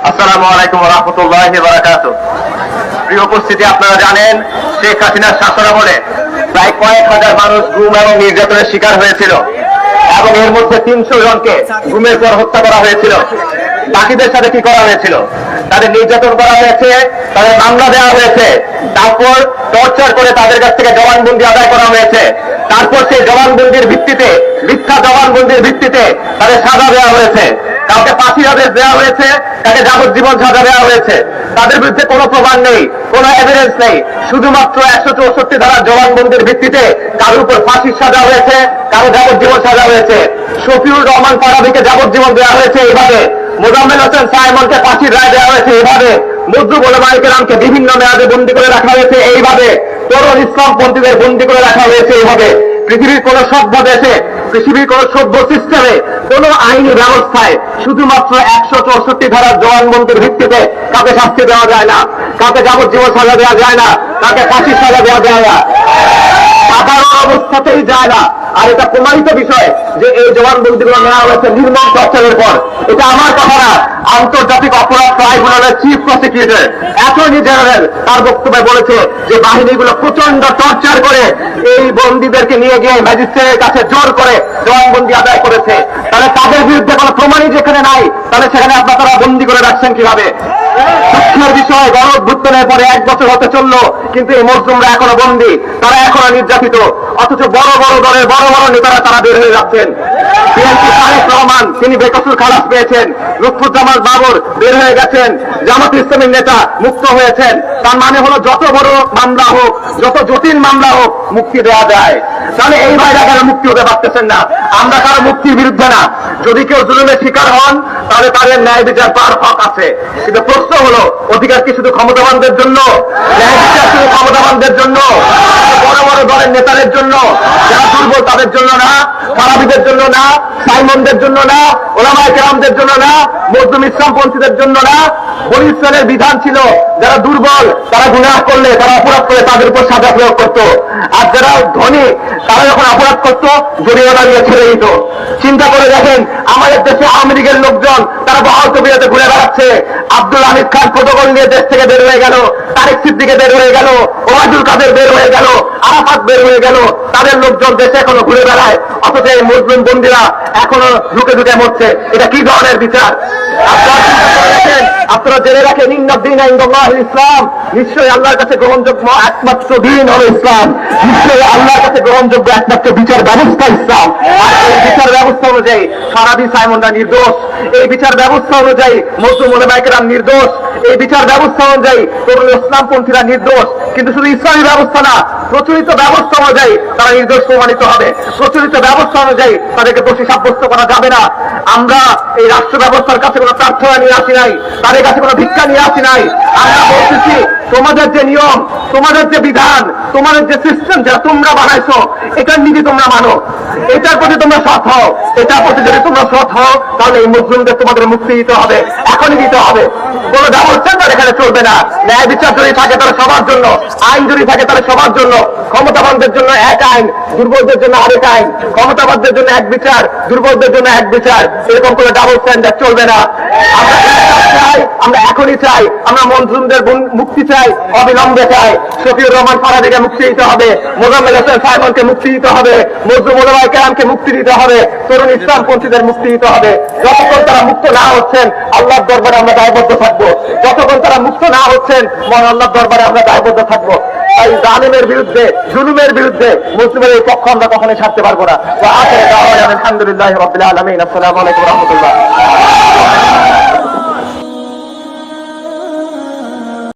আসসালামু আলাইকুম ওয়া রাহমাতুল্লাহি ওয়া বারাকাতুহু। প্রিয় উপস্থিতি, আপনারা জানেন শেখ হাসিনার শাসনামলে প্রায় কয়েক হাজার মানুষ গুম এবং নির্যাতনের শিকার হয়েছিল এবং এর মধ্যে 300 জনকে গুমের পর হত্যা করা হয়েছিল। বাকিদের সাথে কি করা হয়েছিল? তাদের নির্যাতন করা হয়েছে, তাদের মামলা দেওয়া হয়েছে, তারপর টর্চার করে তাদের কাছ থেকে জবানবন্দি আদায় করা হয়েছে। তারপর সেই জবানবন্দির ভিত্তিতে, মিথ্যা জবানবন্দির ভিত্তিতে তাদের সাজা দেওয়া হয়েছে। কাউকে ফাঁসির আদেশ দেওয়া হয়েছে, তাকে যাবজ্জীবন সাজা দেওয়া হয়েছে। তাদের বিরুদ্ধে কোনো প্রমাণ নেই, কোনো এভিডেন্স নেই, শুধুমাত্র 164 ধারার জবানবন্দির ভিত্তিতে কারোর উপর ফাঁসির সাজা হয়েছে, কারো যাবজ্জীবন সাজা হয়েছে। শফিউর রহমান ফারাবিকে যাবজ্জীবন দেওয়া হয়েছে এইভাবে, মোজাম্মেল হোসেন সাইমনকে ফাঁসির রায় দেওয়া হয়েছে এইভাবে, মজলুম ওলামায়ে কেরামকে বিভিন্ন মেয়াদে বন্দী করে রাখা হয়েছে এইভাবে, তরুণ ইসলামপন্থীদের বন্দী করে রাখা হয়েছে এইভাবে। পৃথিবীর কোন সভ্য দেশে, পৃথিবীর কোন সভ্য সিস্টেমে, কোন আইনি ব্যবস্থায় শুধুমাত্র 164 ধারার জবানবন্দির ভিত্তিতে কাউকে শাস্তি দেওয়া যায় না, কাউকে যাবজ্জীবন সাজা দেওয়া যায় না, কাউকে ফাঁসির সাজা দেওয়া যায় না, সাধারণ অবস্থাতেই যায় না। আর এটা প্রমাণিত বিষয় যে এই জবানবন্দিগুলো নেওয়া হয়েছে নির্মম টর্চারের পর। এটা আমার কথা না, আন্তর্জাতিক অপরাধ ট্রাইব্যুনালের চিফ প্রসিকিউটর অ্যাটর্নি জেনারেল তার বক্তব্যে বলেছে যে বাহিনীগুলো প্রচন্ড টর্চার করে এই বন্দীদেরকে নিয়ে গিয়ে ম্যাজিস্ট্রেটের কাছে জোর করে জবানবন্দি আদায় করেছে। তাহলে তাদের বিরুদ্ধে কোনো প্রমাণই যেখানে নাই, তাহলে সেখানে আপনারা বন্দী করে রাখছেন কিভাবে? দুঃখের বিষয়, গণঅভ্যুত্থানের পরে 1 বছর হতে চললো, কিন্তু এই মজলুমরা এখনো বন্দী, তারা এখনো নির্যাতিত, অথচ বড় বড় দলের বড় বড় নেতারা তারা বের হয়ে যাচ্ছেন। বিএনপি তারেক রহমান তিনি বেকসুর খালাস পেয়েছেন, লুৎফুজ্জামান বাবর বের হয়ে গেছেন, জামাত ইসলামীর নেতা মুক্ত হয়েছেন। তার মানে হলো যত বড় মামলা হোক, যত জটিল মামলা হোক, মুক্তি দেওয়া যায়। তাহলে এই ভাইরা কেন মুক্তি হতে পারতেছেন না? আমরা কারো মুক্তির বিরুদ্ধে না, যদি কেউ জুলুমের শিকার হন তাহলে তাদের ন্যায় বিচার পাওয়ার হক আছে। কিন্তু প্রশ্ন হলো, অধিকার কি শুধু ক্ষমতাবানদের জন্য? ন্যায় বিচার শুধু ক্ষমতাবানদের জন্য? বড় বড় দলের নেতাদের জন্য? যারা দুর্বল তাদের জন্য না? ফারাবিদের জন্য না? সাইমনদের জন্য না? ওলামায়ে কেরামদের জন্য না? মজলুম ইসলামপন্থীদের জন্য না? বনী ইসরাইলের বিধান ছিল যারা দুর্বল, তারা গুনাহ করলে, তারা অপরাধ করে তাদের উপর সাজা প্রয়োগ করত। আর যারা ধনী তারা যখন অপরাধ করত জরিমানা দিয়ে ছেড়ে দিত। চিন্তা করে দেখেন, আমাদের দেশে আওয়ামী লীগের লোকজন তারা বহাল তবিয়তে ঘুরে বেড়াচ্ছে। আব্দুল হামিদ খান প্রটোকল নিয়ে দেশ থেকে বের হয়ে গেল, তারেক সিদ্দিকে বের হয়ে গেল, ওবায়দুল কাদের বের হয়ে গেল, আরাফাত বের হয়ে গেল, তাদের লোকজন দেশে এখনো ঘুরে বেড়ায়, অথচ এই মুসলিম বন্দীরা এখনো ঢুকে ঢুকে মরছে। এটা কি ধরনের বিচার? আপনারা জেনে রাখেন, ইন্নাদ-দীন ইনদাল্লাহিল ইসলাম, নিশ্চয়ই আল্লাহর কাছে গ্রহণযোগ্য একমাত্র দিন হলো ইসলাম, নিশ্চয়ই আল্লাহর কাছে গ্রহণযোগ্য একমাত্র বিচার ব্যবস্থা ইসলাম। আর এই বিচার ব্যবস্থা অনুযায়ী ফারাবী সাইমনরা নির্দোষ, এই বিচার ব্যবস্থা অনুযায়ী মজলুম ওলামায়ে কেরাম নির্দোষ, এই বিচার ব্যবস্থা অনুযায়ী তরুণ ইসলামপন্থীরা নির্দোষ। কিন্তু শুধু ইসলামী ব্যবস্থা না, প্রচলিত ব্যবস্থা অনুযায়ী তারা নির্দোষ প্রমাণিত হবে। প্রচলিত ব্যবস্থা অনুযায়ী তাদেরকে দোষী সাব্যস্ত করা যাবে না। আমরা এই রাষ্ট্র ব্যবস্থার কাছে কোনো প্রার্থনা নিয়ে আসি নাই, তাদের কাছে কোনো ভিক্ষা নিয়ে আসি নাই। আমরা বলতেছি, তোমাদের যে নিয়ম, তোমাদের যে বিধান, তোমাদের যে সিস্টেম যা তোমরা বানাইছো, এটার নীতি তোমরা মানো, এটার প্রতি তোমরা সৎ হও। এটার প্রতি যদি তোমরা সৎ হও, তাহলে এই মুসলিমদের তোমাদের মুক্তি দিতে হবে, এখনই দিতে হবে। কোনো ব্যবস্থা এখানে চলবে না। ন্যায় বিচার যদি থাকে তাহলে সবার জন্য, আইন যদি থাকে তাহলে সবার জন্য। ক্ষমতাবানদের জন্য এক আইন, দুর্বলদের জন্য আরেক আইন, ক্ষমতাবানদের জন্য এক বিচার, দুর্বলদের জন্য এক বিচার, এরকম কোনো ডাবল স্ট্যান্ডার্ড চলবে না। আমরা চাই, আমরা এখনই চাই, আমরা মজলুমদের মুক্তি চাই, অবিলম্বে চাই। শফিউর রহমান ফারাবিকে মুক্তি দিতে হবে, মোজাম্মেল হোসেন সাইমনকে মুক্তি দিতে হবে, মজলুম ওলামায়ে কেরামকে মুক্তি দিতে হবে, তরুণ ইসলামপন্থীদের মুক্তি দিতে হবে। যতক্ষণ তারা মুক্ত না হচ্ছেন, আল্লাহর দরবারে আমরা দায়বদ্ধ থাকবো। যতক্ষণ তারা মুক্ত না হচ্ছেন, মহান আল্লাহর দরবারে আমরা দায়বদ্ধ থাকবো। তাই জালিমের বিরুদ্ধে, জুলুমের বিরুদ্ধে মুসলিমের এই পক্ষ আমরা কখনোই ছাড়তে পারবো না। আলহামদুলিল্লাহি রাব্বিল আলামিন। আসসালামু আলাইকুম ওয়া রাহমাতুল্লাহ।